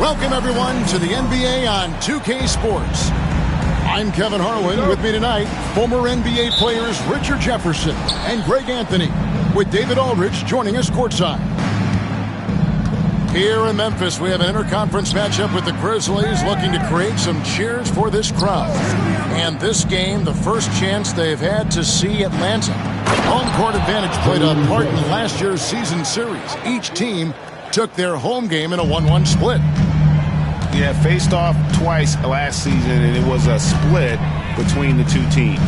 Welcome, everyone, to the NBA on 2K Sports. I'm Kevin Harlan. With me tonight, former NBA players Richard Jefferson and Greg Anthony, with David Aldridge joining us courtside. Here in Memphis, we have an interconference matchup with the Grizzlies looking to create some cheers for this crowd. And this game, the first chance they've had to see Atlanta. Home court advantage played a part in last year's season series. Each team took their home game in a 1-1 split. Yeah, faced off twice last season, and it was a split between the two teams.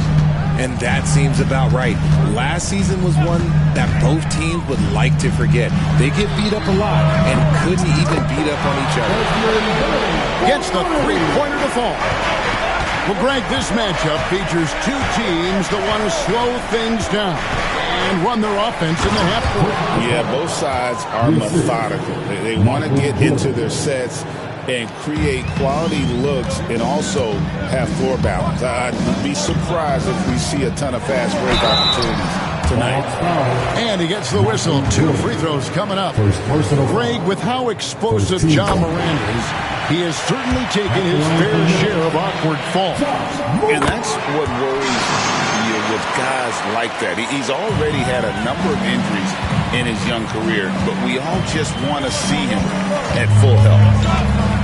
And that seems about right. Last season was one that both teams would like to forget. They get beat up a lot and couldn't even beat up on each other. Gets the three-pointer to fall. Well, Greg, this matchup features two teams that want to slow things down and run their offense in the half court. Yeah, both sides are methodical. They want to get into their sets and create quality looks and also have floor balance. I'd be surprised if we see a ton of fast break opportunities tonight. And he gets the whistle. 2 free throws coming up. Greg, with how explosive John Moran is, he has certainly taken his fair share of awkward falls. And that's what worries you with guys like that. He's already had a number of injuries in his young career, but we all just want to see him at full health.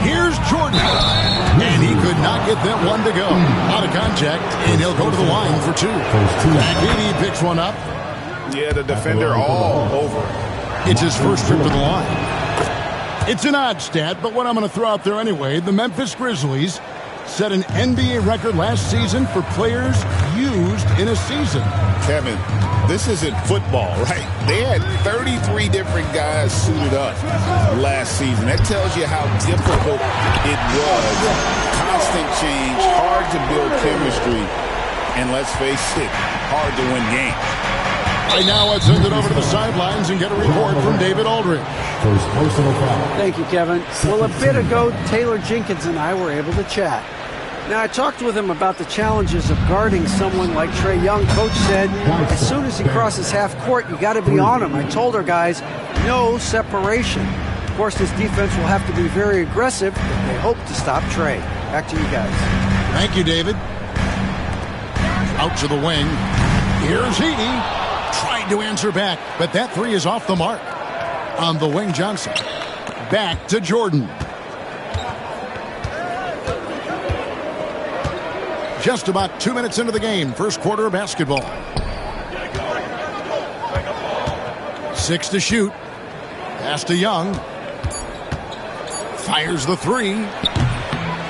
Here's Jordan. And he could not get that one to go. Out of contact, and he'll go to the line for 2. Back picks one up. Yeah, the defender all over. It's his first trip to the line. It's an odd stat, but what I'm going to throw out there anyway, the Memphis Grizzlies set an NBA record last season for players used in a season. Kevin, this isn't football, right? They had 33 different guys suited up last season. That tells you how difficult it was. Constant change, hard to build chemistry, and let's face it, hard to win games. Right now, let's send it over to the sidelines and get a report from David Aldridge. Thank you, Kevin. Well, a bit ago, Taylor Jenkins and I were able to chat. Now, I talked with him about the challenges of guarding someone like Trae Young. Coach said, as soon as he crosses half court, you got to be on him. I told our guys, no separation. Of course, this defense will have to be very aggressive if they hope to stop Trae. Back to you guys. Thank you, David. Out to the wing. Here's Edey. Tried to answer back, but that 3 is off the mark. On the wing, Johnson. Back to Jordan. Just about 2 minutes into the game. First quarter of basketball. 6 to shoot. Pass to Young. Fires the 3.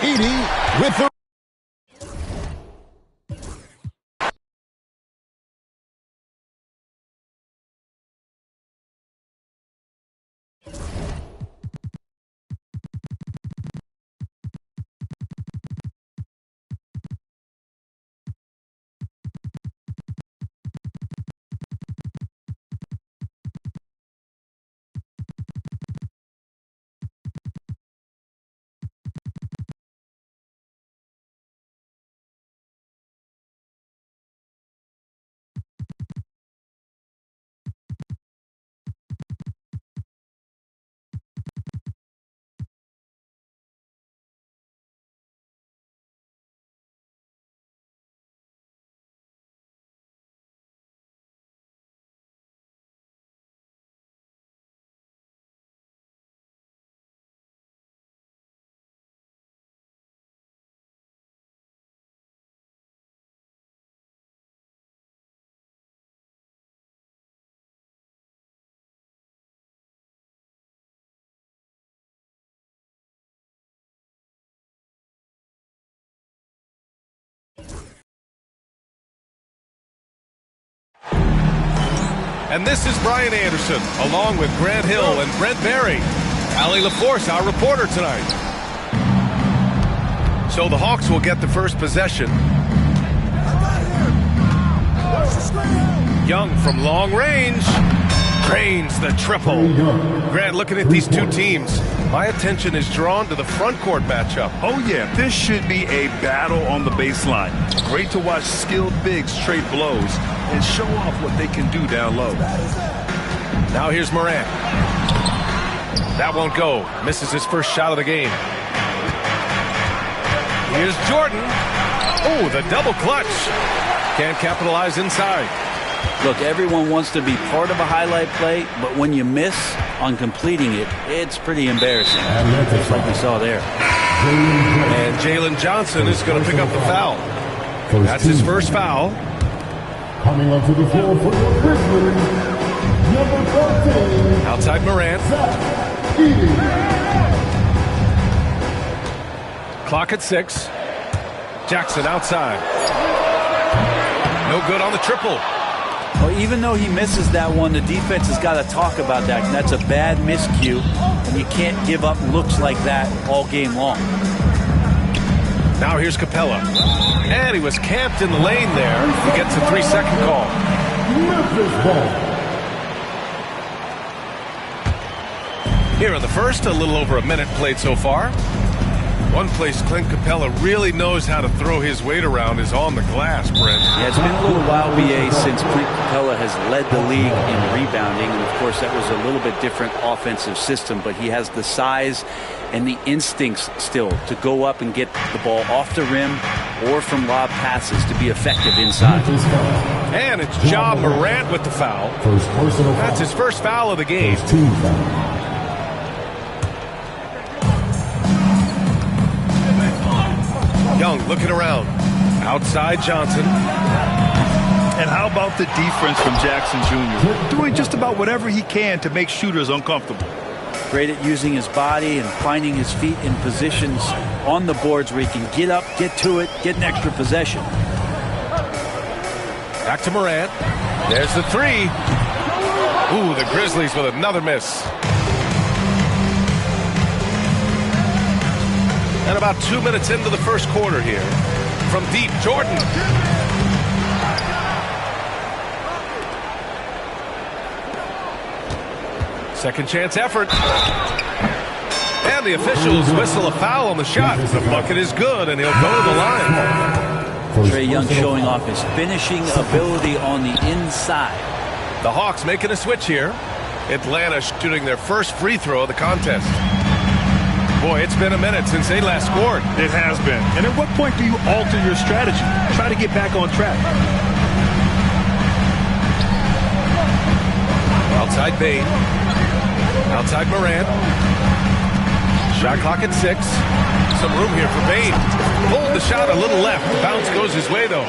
Edey with the... And this is Brian Anderson, along with Grant Hill and Brent Barry. Allie LaForce, our reporter tonight. So the Hawks will get the first possession. Young from long range. Drains the triple. Grant, looking at these two teams, my attention is drawn to the front court matchup. Oh, yeah, this should be a battle on the baseline. Great to watch skilled bigs trade blows and show off what they can do down low. Now here's Morant. That won't go. Misses his first shot of the game. Here's Jordan. Oh, the double clutch. Can't capitalize inside. Look, everyone wants to be part of a highlight play, but when you miss on completing it, it's pretty embarrassing, just like we saw there. And Jalen Johnson is going to pick up the foul. That's his first foul. Coming onto the floor for the Grizzlies, number 14. Outside Morant. Clock at 6. Jackson outside. No good on the triple. Well, even though he misses that one, the defense has got to talk about that. And that's a bad miscue, and you can't give up looks like that all game long. Now here's Capella. And he was camped in the lane there. He gets a 3-second call. Here in the first, a little over a minute played so far. One place Clint Capella really knows how to throw his weight around is on the glass, Brent. Yeah, it's been a little while, BA, since Clint Capella has led the league in rebounding. And, of course, that was a little bit different offensive system. But he has the size and the instincts still to go up and get the ball off the rim or from lob passes to be effective inside. And it's Ja Morant with the foul. That's his first foul of the game. Young looking around. Outside Johnson. And how about the defense from Jackson Jr.? Doing just about whatever he can to make shooters uncomfortable. Great at using his body and finding his feet in positions on the boards where he can get up, get to it, get an extra possession. Back to Morant. There's the 3. Ooh, the Grizzlies with another miss. And about 2 minutes into the first quarter here. From deep, Jordan. Second chance effort. And the officials whistle a foul on the shot. The bucket is good, and he'll go to the line. Trae Young showing off his finishing ability on the inside. The Hawks making a switch here. Atlanta shooting their first free throw of the contest. Boy, it's been a minute since they last scored. It has been. And at what point do you alter your strategy? Try to get back on track. Outside Bane. Outside Morant. Shot clock at 6. Some room here for Bane. Pulled the shot a little left. The bounce goes his way, though.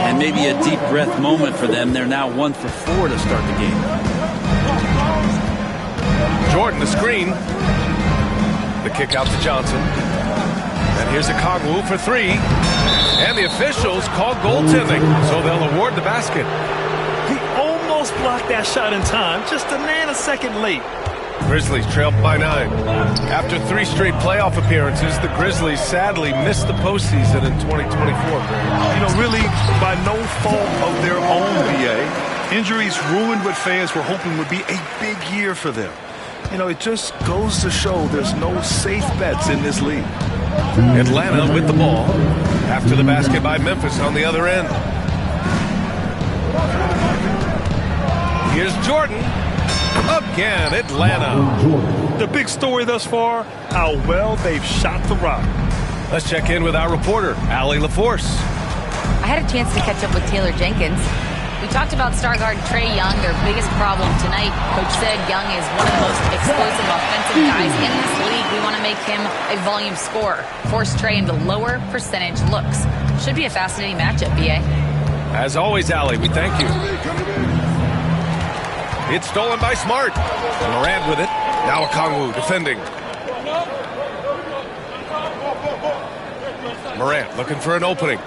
And maybe a deep breath moment for them. They're now 1 for 4 to start the game. Jordan, the screen. The kick out to Johnson. And here's a Kongwu for 3. And the officials call goaltending, so they'll award the basket. He almost blocked that shot in time, just a nanosecond late. Grizzlies trail by 9. After 3 straight playoff appearances, the Grizzlies sadly missed the postseason in 2024. Really, by no fault of their own, BA. Injuries ruined what fans were hoping would be a big year for them. It just goes to show there's no safe bets in this league. Atlanta with the ball. After the basket by Memphis on the other end. Here's Jordan. Again, Atlanta. The big story thus far, how well they've shot the rock. Let's check in with our reporter, Allie LaForce. I had a chance to catch up with Taylor Jenkins. We talked about star guard Trae Young, their biggest problem tonight. Coach said Young is one of the most explosive offensive guys in this league. We want to make him a volume scorer. Force Trae into lower percentage looks. Should be a fascinating matchup, BA. As always, Allie, we thank you. It's stolen by Smart. Morant with it. Now Kongwu defending. Morant looking for an opening.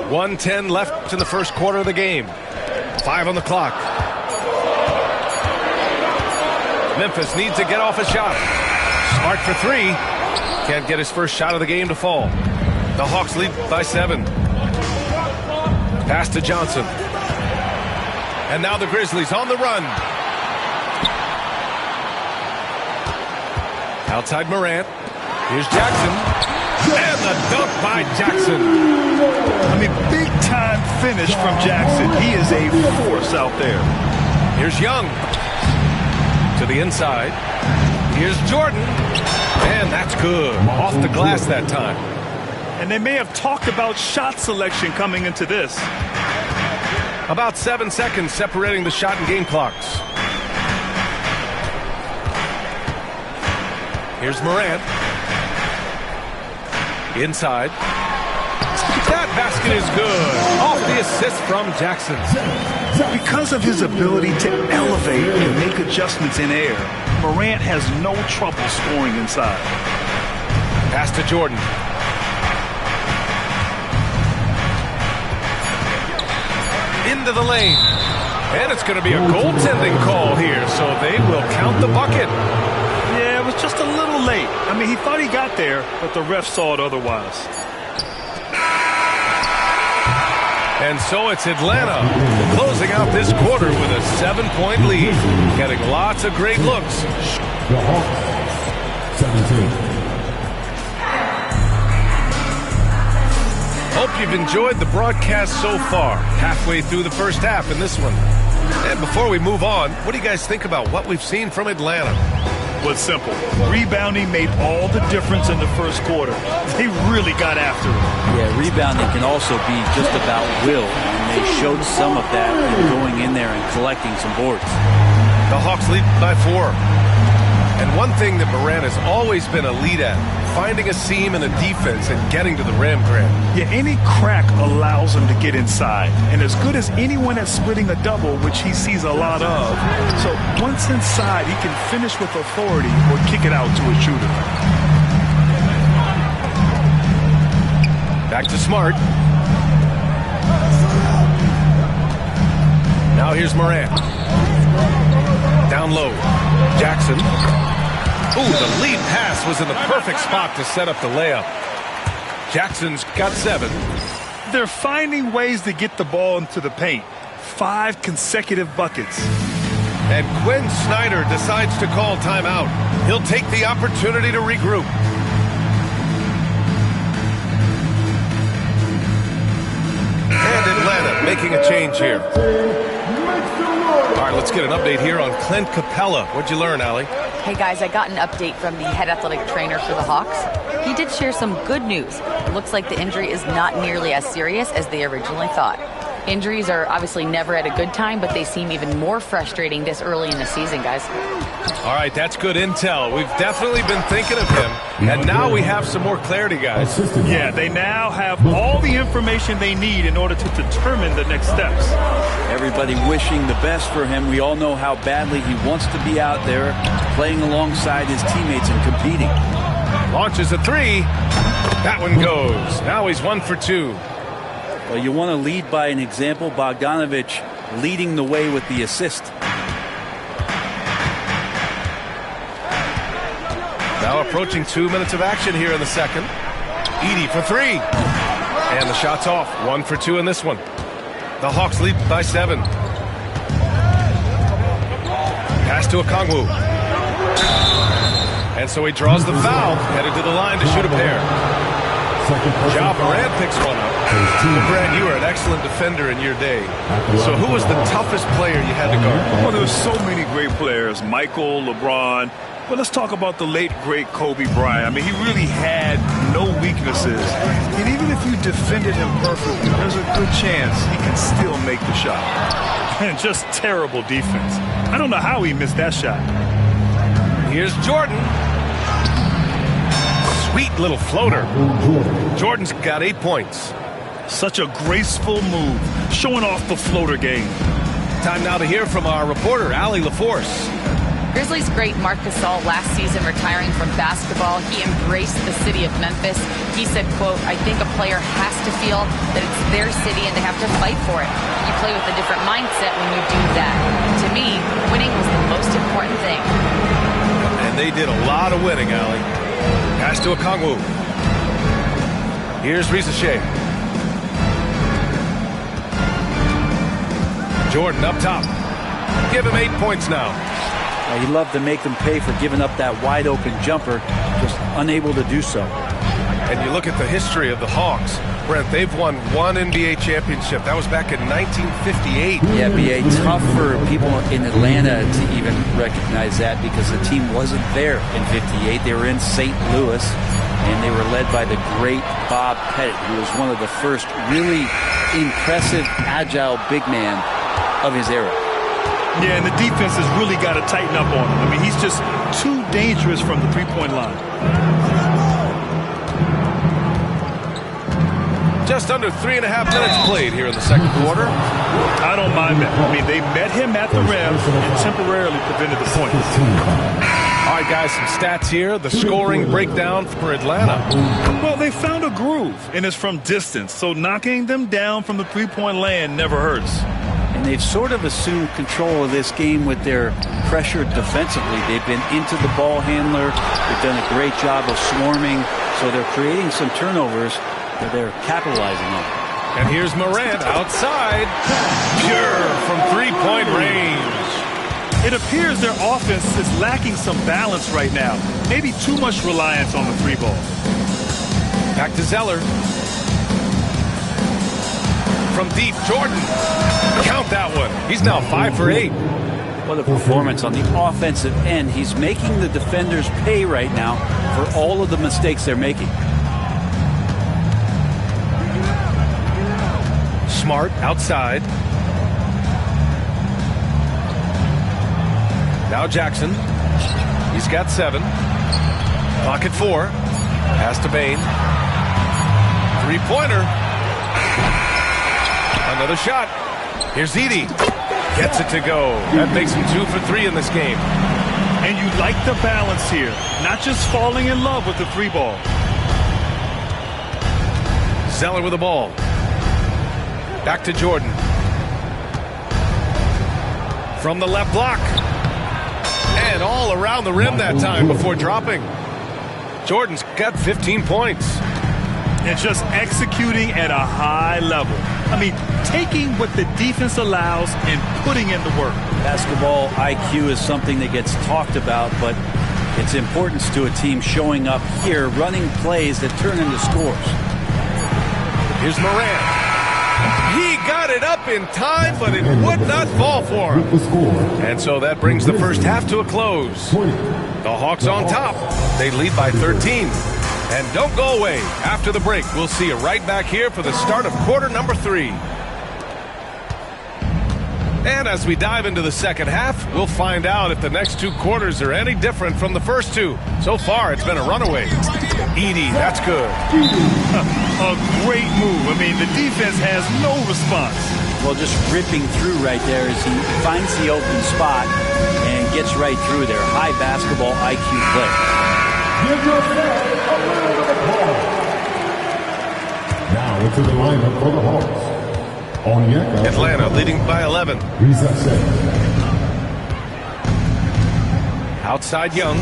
.110 left in the first quarter of the game. 5 on the clock. Memphis needs to get off a shot. Smart for 3. Can't get his first shot of the game to fall. The Hawks lead by 7. Pass to Johnson. And now the Grizzlies on the run. Outside Morant. Here's Jackson. And the dunk by Jackson. I mean, big-time finish from Jackson. He is a force out there. Here's Young. To the inside. Here's Jordan. And that's good. Off the glass that time. And they may have talked about shot selection coming into this. About 7 seconds separating the shot and game clocks. Here's Morant. Inside. That basket is good. Off the assist from Jackson. Because of his ability to elevate and make adjustments in air, Morant has no trouble scoring inside. Pass to Jordan. Into the lane. And it's going to be a goaltending call here, so they will count the bucket. Yeah, it was just a little late. I mean, he thought he got there, but the ref saw it otherwise. And so it's Atlanta closing out this quarter with a 7-point lead, getting lots of great looks. The Hawks, 17. Hope you've enjoyed the broadcast so far. Halfway through the first half in this one. And before we move on, what do you guys think about what we've seen from Atlanta? Well, it's simple. Rebounding made all the difference in the first quarter. They really got after it. Yeah, rebounding can also be just about will, and they showed some of that in going in there and collecting some boards. The Hawks lead by 4. And one thing that Morant has always been a lead at, finding a seam in a defense and getting to the rim, Grant. Yeah, any crack allows him to get inside. And as good as anyone at splitting a double, which he sees a lot of. So once inside, he can finish with authority or kick it out to a shooter. Back to Smart. Now here's Morant. Down low. Jackson. Ooh, the lead pass was in the perfect spot to set up the layup. Jackson's got 7. They're finding ways to get the ball into the paint. 5 consecutive buckets. And Quinn Snyder decides to call timeout. He'll take the opportunity to regroup. And Atlanta making a change here. All right, let's get an update here on Clint Capella. What'd you learn, Allie? Hey, guys, I got an update from the head athletic trainer for the Hawks. He did share some good news. It looks like the injury is not nearly as serious as they originally thought. Injuries are obviously never at a good time, but they seem even more frustrating this early in the season, guys. All right, that's good intel. We've definitely been thinking of him, and now we have some more clarity, guys. Yeah, they now have all the information they need in order to determine the next steps. Everybody wishing the best for him. We all know how badly he wants to be out there playing alongside his teammates and competing. Launches a 3. That one goes. Now he's 1 for 2. Well, you want to lead by an example. Bogdanovich leading the way with the assist. Now approaching 2 minutes of action here in the second. Edey for 3. And the shot's off. 1 for 2 in this one. The Hawks lead by 7. Pass to Okongwu. And so he draws the foul. Headed to the line to shoot a pair. Ja Morant picks one up. Grant, you were an excellent defender in your day. So who was the toughest player you had to guard? Well, there were so many great players. Michael, LeBron. But let's talk about the late, great Kobe Bryant. I mean, he really had no weaknesses. And even if you defended him perfectly, there's a good chance he can still make the shot. And just terrible defense. I don't know how he missed that shot. Here's Jordan. Sweet little floater. Jordan's got 8 points. Such a graceful move, showing off the floater game. Time now to hear from our reporter, Allie LaForce. Grizzlies great Marc Gasol last season retiring from basketball. He embraced the city of Memphis. He said, quote, I think a player has to feel that it's their city and they have to fight for it. You play with a different mindset when you do that. To me, winning was the most important thing. And they did a lot of winning, Allie. Pass to Okongwu. Here's Risache. Jordan up top. Give him 8 points now. He loved to make them pay for giving up that wide-open jumper, just unable to do so. And you look at the history of the Hawks. Brent, they've won one NBA championship. That was back in 1958. Yeah, B.A., tough for people in Atlanta to even recognize that because the team wasn't there in 58. They were in St. Louis, and they were led by the great Bob Pettit, who was one of the first really impressive, agile big man of his era. Yeah, and the defense has really got to tighten up on him. I mean, he's just too dangerous from the three-point line. Just under 3.5 minutes played here in the second quarter. I don't mind that. I mean, they met him at the rim and temporarily prevented the points. All right, guys, some stats here. The scoring breakdown for Atlanta. Well, they found a groove, and it's from distance. So knocking them down from the three-point land never hurts. And they've sort of assumed control of this game with their pressure defensively. They've been into the ball handler. They've done a great job of swarming. So they're creating some turnovers that they're capitalizing on. And here's Morant outside. Pure from three-point range. It appears their offense is lacking some balance right now. Maybe too much reliance on the three ball. Back to Zeller. From deep, Jordan. Count that one. He's now 5 for 8. What a performance on the offensive end. He's making the defenders pay right now for all of the mistakes they're making. Smart outside. Now Jackson. He's got 7. Pocket 4. Pass to Bain. Three-pointer. Another shot. Here's Edey. Gets it to go. That makes him 2 for 3 in this game. And you like the balance here. Not just falling in love with the three ball. Zeller with the ball. Back to Jordan. From the left block. And all around the rim that time before dropping. Jordan's got 15 points. And just executing at a high level. I mean, taking what the defense allows and putting in the work. Basketball IQ is something that gets talked about, but its importance to a team showing up here, running plays that turn into scores. Here's Morant. He got it up in time, but it would not fall for him. And so that brings the first half to a close. The Hawks on top. They lead by 13. And don't go away. After the break, we'll see you right back here for the start of quarter number 3. And as we dive into the second half, we'll find out if the next 2 quarters are any different from the first 2. So far, it's been a runaway. Edey, that's good. A great move. I mean, the defense has no response. Well, just ripping through right there as he finds the open spot and gets right through there. High basketball IQ play. Give yourself a round of applause. Now into the lineup for the Hawks. Onyeka. Atlanta leading by 11. Outside Young.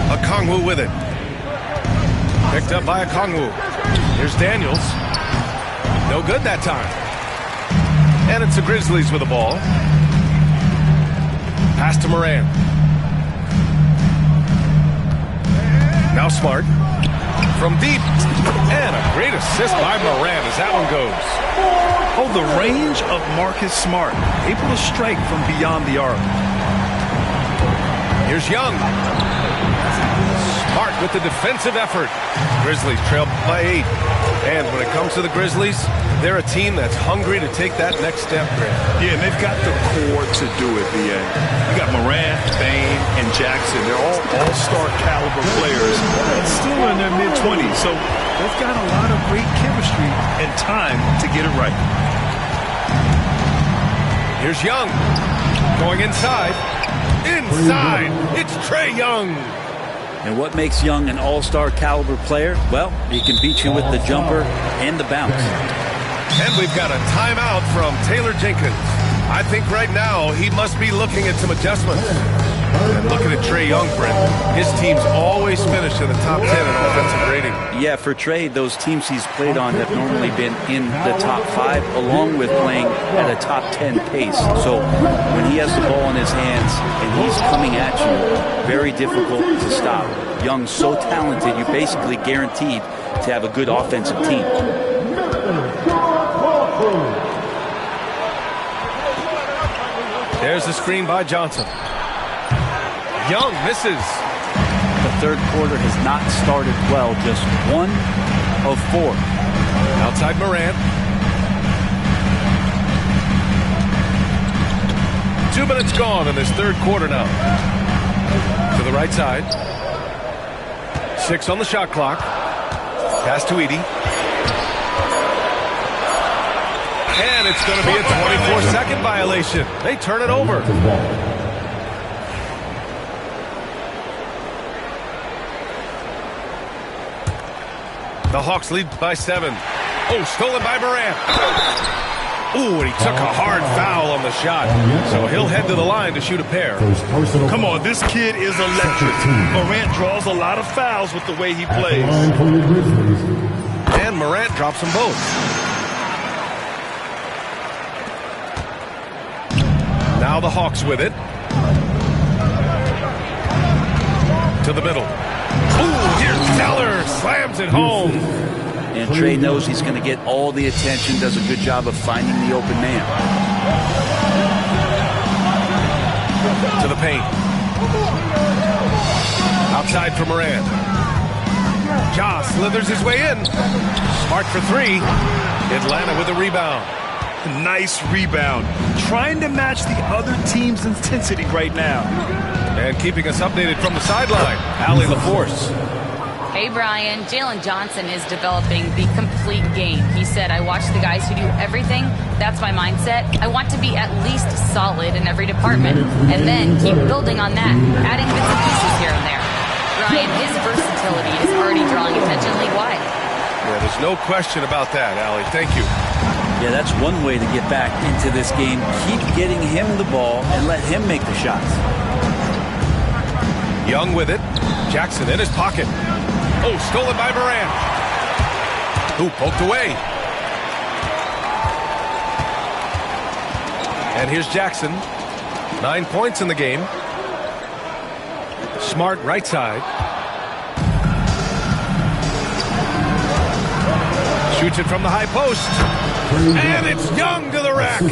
Okongwu with it. Picked up by Okongwu. Here's Daniels. No good that time. And it's the Grizzlies with the ball. Pass to Morant. Now Smart. From deep. And a great assist by Morant as that one goes. Oh, the range of Marcus Smart. Able to strike from beyond the arc. Here's Young. Smart with the defensive effort. Grizzlies trail by 8. And when it comes to the Grizzlies, they're a team that's hungry to take that next step. Yeah, and they've got the core to do it, B.A. You got Morant, Bain, and Jackson. They're all all-star caliber players, but still in their mid-20s. So they've got a lot of great chemistry and time to get it right. Here's Young. Going inside. Inside. It's Trae Young. And what makes Young an all-star caliber player? Well, he can beat you with the jumper and the bounce. And we've got a timeout from Taylor Jenkins. I think right now he must be looking at some adjustments. And looking at Trae Young, Brent, his teams always finish in the top 10 in offensive rating. Yeah, for Trae, those teams he's played on have normally been in the top 5, along with playing at a top 10 pace. So when he has the ball in his hands and he's coming at you, very difficult to stop. Young's so talented, you're basically guaranteed to have a good offensive team. There's the screen by Johnson. Young misses. The third quarter has not started well, just 1 of 4. Outside Morant. 2 minutes gone in this third quarter now. To the right side. 6 on the shot clock. Pass to Edey. And it's going to be a 24-second violation. They turn it over. The Hawks lead by 7. Oh, stolen by Morant. Ooh, and he took a hard foul on the shot. So he'll head to the line to shoot a pair. Come on, this kid is electric. Morant draws a lot of fouls with the way he plays. And Morant drops them both. Now the Hawks with it. To the middle. Ooh, here's Zeller. Slams it home. And Trae knows he's going to get all the attention, does a good job of finding the open man. To the paint. Outside for Morant. Ja slithers his way in. Smart for 3. Atlanta with a rebound. Nice rebound. Trying to match the other team's intensity right now. And keeping us updated from the sideline, Allie LaForce. Hey, Brian. Jalen Johnson is developing the complete game. He said, I watch the guys who do everything. That's my mindset. I want to be at least solid in every department. And then keep building on that, adding bits and pieces here and there. Brian, his versatility is already drawing attention league-wide. Yeah, there's no question about that, Allie. Thank you. Yeah, that's one way to get back into this game. Keep getting him the ball and let him make the shots. Young with it. Jackson in his pocket. Oh, stolen by Morant. Who poked away. And here's Jackson. 9 points in the game. Smart right side. Shoots it from the high post. And it's Young to the rack.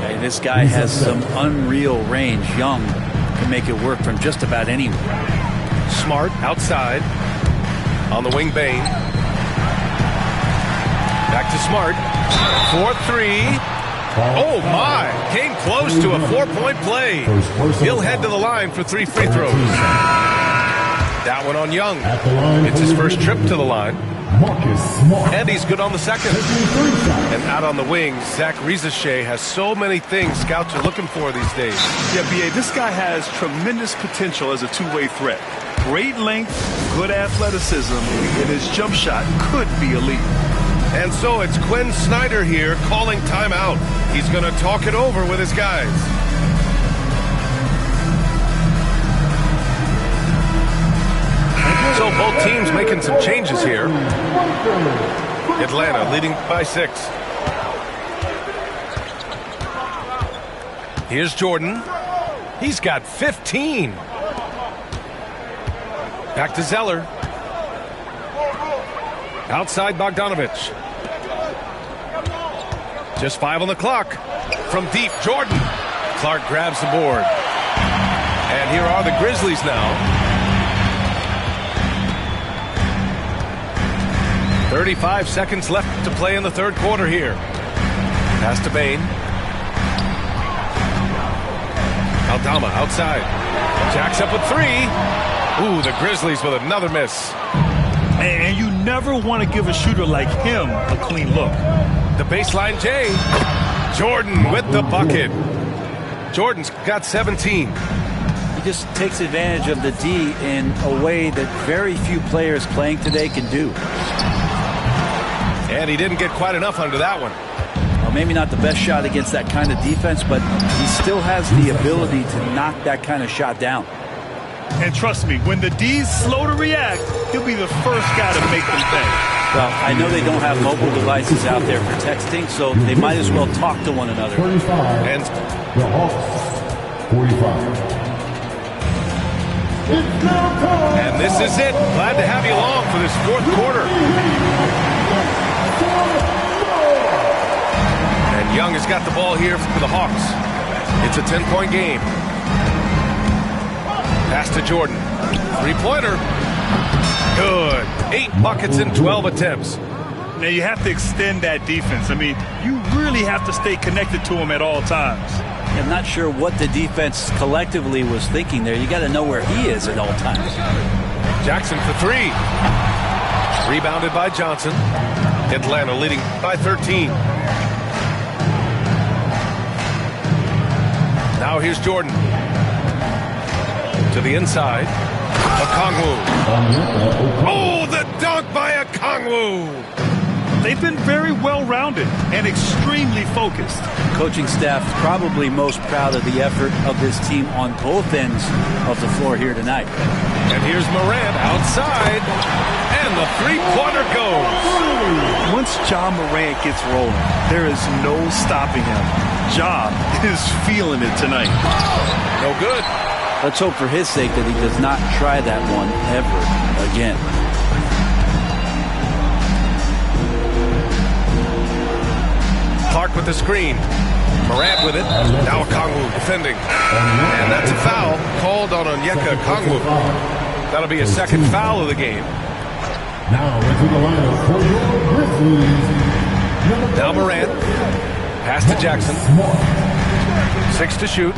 Hey, this guy has some unreal range. Young can make it work from just about anywhere. Smart outside. On the wing, Bane. Back to Smart. 4-3. Oh, my. Came close to a 4-point play. He'll head to the line for 3 free throws. That one on Young. It's his first trip to the line. And he's good on the second. And out on the wing, Zach Rizachet has so many things scouts are looking for these days. Yeah, B.A., this guy has tremendous potential as a two-way threat. Great length, good athleticism, and his jump shot could be elite. And so it's Quinn Snyder here calling timeout. He's going to talk it over with his guys. So both teams making some changes here. Atlanta leading by 6. Here's Jordan. He's got 15. Back to Zeller. Outside Bogdanovich. Just 5 on the clock. From deep, Jordan. Clark grabs the board. And here are the Grizzlies now. 35 seconds left to play in the third quarter here. Pass to Bane. Aldama outside. Jacks up with 3. Ooh, the Grizzlies with another miss. And you never want to give a shooter like him a clean look. The baseline J. Jordan with the bucket. Jordan's got 17. He just takes advantage of the D in a way that very few players playing today can do. And he didn't get quite enough under that one. Maybe not the best shot against that kind of defense, but he still has the ability to knock that kind of shot down. And trust me, when the D's slow to react, he'll be the first guy to make them pay. Well, I know they don't have mobile devices out there for texting, so they might as well talk to one another. 35. And The Hawks, 45. And this is it. Glad to have you along for this fourth quarter. And Young has got the ball here for the Hawks. It's a 10-point game. Pass to Jordan. Three-pointer. Good. 8 buckets in 12 attempts. Now you have to extend that defense. I mean, you really have to stay connected to him at all times. I'm not sure what the defense collectively was thinking there. You got to know where he is at all times. Jackson for 3. Rebounded by Johnson. Atlanta leading by 13. Now here's Jordan. To the inside. Okongwu. Oh, the dunk by Okongwu. They've been very well-rounded and extremely focused. Coaching staff probably most proud of the effort of this team on both ends of the floor here tonight. And here's Morant outside. And the three-pointer goes. Once Ja Morant gets rolling, there is no stopping him. Ja is feeling it tonight. No good. Let's hope for his sake that he does not try that one ever again. Clark with the screen. Morant with it. Now Okongwu defending. And that's a foul called on Onyeka Okongwu. That'll be a second foul of the game. Now into the lineup for your Grizzlies. Now Morant. Pass to Jackson. 6 to shoot.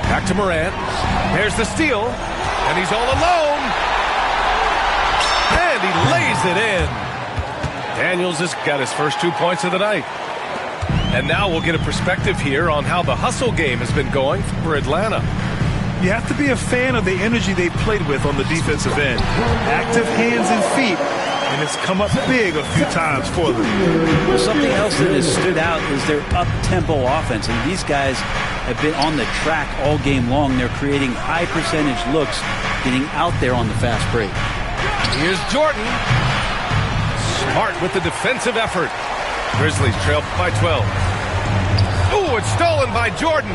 Back to Morant. There's the steal. And he's all alone. And he lays it in. Daniels has got his first 2 points of the night. And now we'll get a perspective here on how the hustle game has been going for Atlanta. You have to be a fan of the energy they've played with on the defensive end. Active hands and feet, and it's come up big a few times for them. Something else that has stood out is their up-tempo offense. And these guys have been on the track all game long. They're creating high-percentage looks, getting out there on the fast break. Here's Jordan. Smart with the defensive effort. Grizzlies trail by 12. Ooh, it's stolen by Jordan.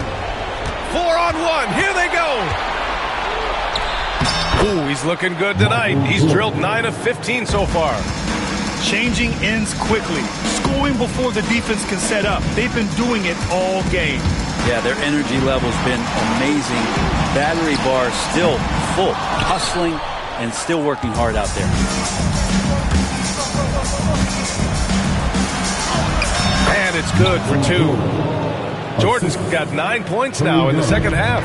4-on-1. Here they go. Ooh, he's looking good tonight. He's drilled 9 of 15 so far. Changing ends quickly. Scoring before the defense can set up. They've been doing it all game. Yeah, their energy level's been amazing. Battery bar still full. Hustling and still working hard out there. And it's good for 2. Jordan's got 9 points now in the second half.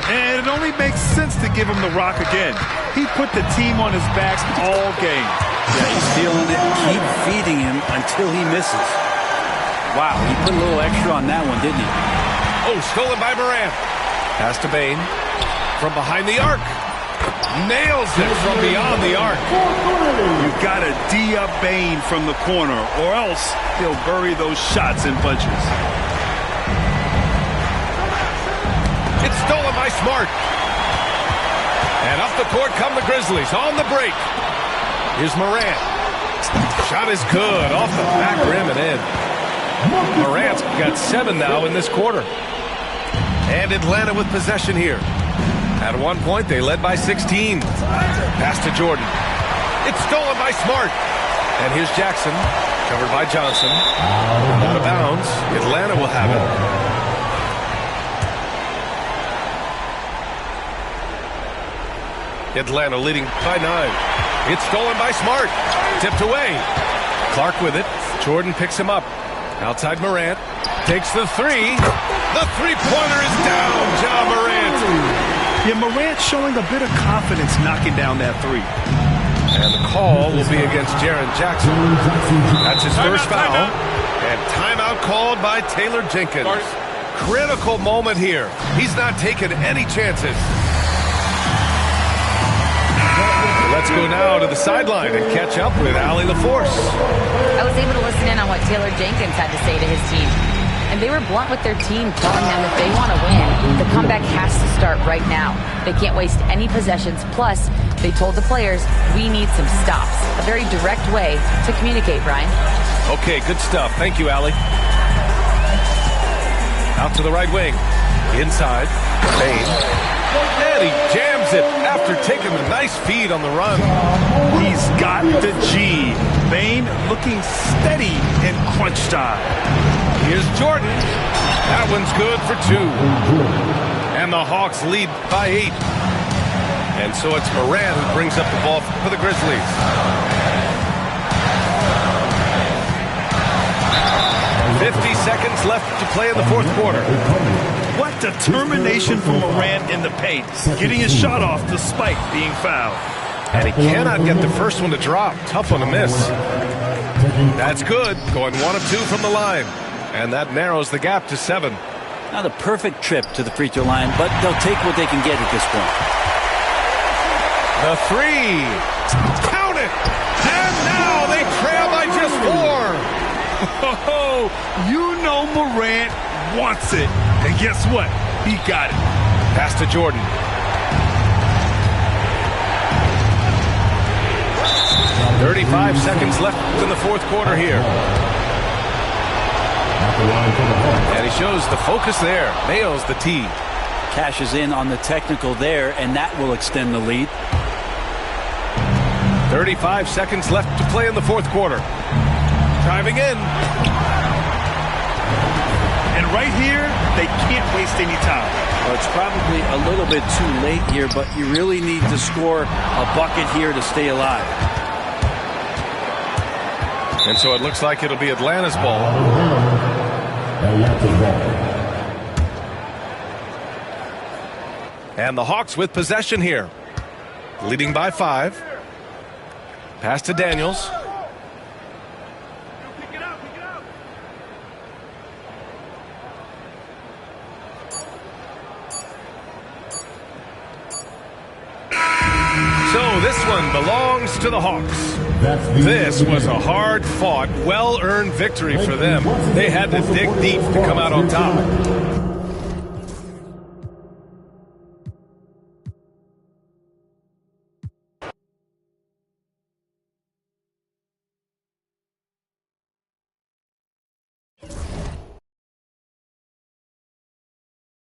And it only makes sense to give him the rock again. He put the team on his back all game. Yeah, he's feeling it. Keep feeding him until he misses. Wow, he put a little extra on that one, didn't he? Oh, stolen by Morant. Pass to Bane. From behind the arc. Nails it from beyond the arc. You've got to D-up Bane from the corner, or else he'll bury those shots in bunches. It's stolen by Smart. And up the court come the Grizzlies on the break. Here's Morant. Shot is good off the back rim and in. Morant's got 7 now in this quarter. And Atlanta with possession here. At one point, they led by 16. Pass to Jordan. It's stolen by Smart. And here's Jackson, covered by Johnson. Out of bounds. Atlanta will have it. Atlanta leading by 9. It's stolen by Smart. Tipped away. Clark with it. Jordan picks him up. Outside Morant. Takes the 3. The three-pointer is down. Ja Morant. Yeah, Morant showing a bit of confidence knocking down that 3. And the call will be against Jaren Jackson. That's his first foul. And timeout called by Taylor Jenkins. Critical moment here. He's not taking any chances. Let's go now to the sideline and catch up with Allie LaForce. I was able to listen in on what Taylor Jenkins had to say to his team. And they were blunt with their team, telling them if they want to win, the comeback has to start right now. They can't waste any possessions. Plus, they told the players, we need some stops. A very direct way to communicate, Brian. Okay, good stuff. Thank you, Allie. Out to the right wing. Inside. Bain. And he jams it after taking a nice feed on the run. He's got the G. Bain looking steady in crunch time. Here's Jordan. That one's good for 2. And the Hawks lead by 8. And so it's Moran who brings up the ball for the Grizzlies. "50 seconds left to play in the fourth quarter." What determination from Moran in the paint, getting his shot off despite being fouled. And he cannot get the first one to drop. Tough one to miss. That's good. Going 1 of 2 from the line. And that narrows the gap to 7. Not a perfect trip to the free throw line, but they'll take what they can get at this point. The 3. Count it! And now they trail by just 4. Oh, you know Morant wants it. And guess what? He got it. Pass to Jordan. "35 seconds left in the fourth quarter here." And he shows the focus there. Nails the tee. Cashes in on the technical there, and that will extend the lead. 35 seconds left to play in the fourth quarter. Driving in. And right here, they can't waste any time. Well, it's probably a little bit too late here, but you really need to score a bucket here to stay alive. And so it looks like it'll be Atlanta's ball. And the Hawks with possession here. Leading by 5. Pass to Daniels. So this one belongs to the Hawks. This was a hard-fought, well-earned victory for them. They had to dig deep to come out on top.